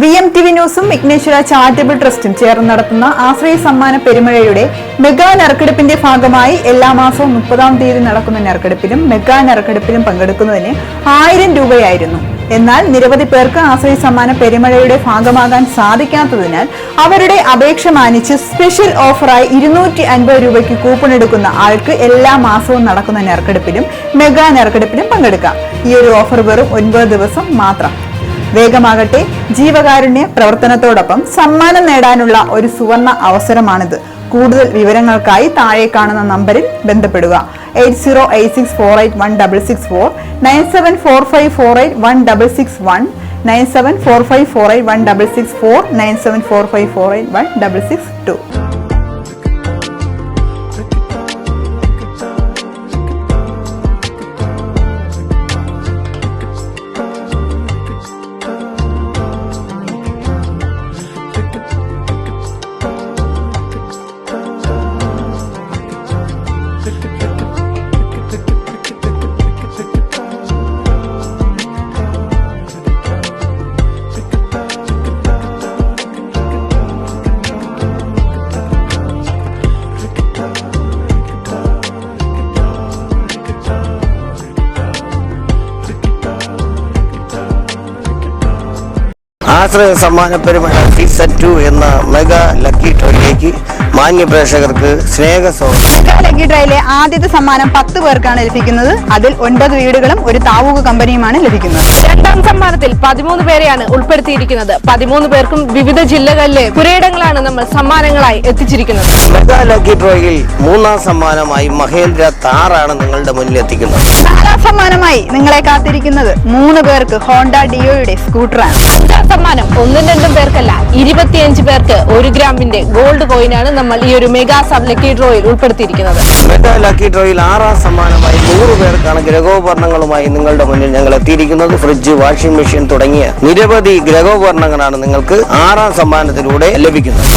VMTV ന്യൂസും Vighneshwara charitable ട്രസ്റ്റും ചേർന്ന് നടത്തുന്ന ആശ്രയ സമ്മാന പെരുമഴയുടെ മെഗാ നറുക്കെടുപ്പിന്റെ ഭാഗമായി എല്ലാ മാസവും 30-ാം തീയതി നടക്കുന്ന നറുക്കെടുപ്പിലും മെഗാ നറുക്കെടുപ്പിലും പങ്കെടുക്കുന്നതിന് 1000 രൂപയായിരുന്നു. എന്നാൽ നിരവധി പേർക്ക് ആശ്രയ സമ്മാന പെരുമഴയുടെ ഭാഗമാകാൻ സാധിക്കാത്തതിനാൽ അവരുടെ അപേക്ഷ മാനിച്ച് സ്പെഷ്യൽ ഓഫറായി 250 രൂപയ്ക്ക് കൂപ്പൺ എടുക്കുന്ന ആൾക്ക് എല്ലാ മാസവും നടക്കുന്ന നറുക്കെടുപ്പിലും മെഗാ നറുക്കെടുപ്പിലും പങ്കെടുക്കാം. ഈ ഒരു ഓഫർ വെറും 9 ദിവസം മാത്രം. വേഗമാകട്ടെ, ജീവകാരുണ്യ പ്രവർത്തനത്തോടൊപ്പം സമ്മാനം നേടാനുള്ള ഒരു സുവർണ അവസരമാണിത്. കൂടുതൽ വിവരങ്ങൾക്കായി താഴെ കാണുന്ന നമ്പറിൽ ബന്ധപ്പെടുക. 8086481664, 9745481661, 9745481664, 9745481662. ആശ്രയ സമ്മാന പെരുമഴ സീസൺ 2 എന്ന മെഗാ ലക്കി ഡ്രോയിലേക്ക് മാന്യ പ്രേക്ഷകർക്ക് സ്നേഹസ്വാഗതം. മെഗാ ലക്കി ഡ്രോയിലെ ആദ്യത്തെ സമ്മാനം 10 പേർക്കാണ് ലഭിക്കുന്നത്. അതിൽ 9 വീടുകളും ഒരു താവൂക കമ്പനിയുമാണ് ലഭിക്കുന്നത്. രണ്ടാം സമ്മാനത്തിൽ 13 പേരെയാണ് ഉൾപ്പെടുത്തിയിരിക്കുന്നത്. 13 പേർക്കും വിവിധ ജില്ലകളിലെ പുരയിടങ്ങളാണ് നമ്മൾ സമ്മാനങ്ങളായി എത്തിച്ചിരിക്കുന്നത്. മെഗാ ലക്കി ഡ്രോയിൽ 3-ാം സമ്മാനമായി മഹേന്ദ്ര താറാണ് നിങ്ങളുടെ മുന്നിൽ എത്തിക്കുന്നത്. 4-ാം സമ്മാനമായി നിങ്ങളെ കാത്തിരിക്കുന്നത് 3 പേർക്ക് ഹോണ്ട ഡിയോയുടെ സ്കൂട്ടറാണ്. 5-ാം സമ്മാനം 1-2 പേർക്കല്ല, 25 പേർക്ക് 1 ഗ്രാമിന്റെ ഗോൾഡ് കോയിനാണ് നമ്മൾ ഈ ഒരു മെഗാ സബ് ലക്കി ഡ്രോയിൽ ഉൾപ്പെടുത്തിയിരിക്കുന്നത്. മെഗാ ലക്കി ഡ്രോയിൽ 6-ാം സമ്മാനമായി 100 പേർക്കാണ് ഗ്രഹോപകരണങ്ങളുമായി നിങ്ങളുടെ മുന്നിൽ ഞങ്ങൾ എത്തിയിരിക്കുന്നത്. ഫ്രിഡ്ജ്, വാഷിംഗ് മെഷീൻ തുടങ്ങിയ നിരവധി ഗ്രഹോപകരണങ്ങളാണ് നിങ്ങൾക്ക് 6-ാം സമ്മാനത്തിലൂടെ ലഭിക്കുന്നത്.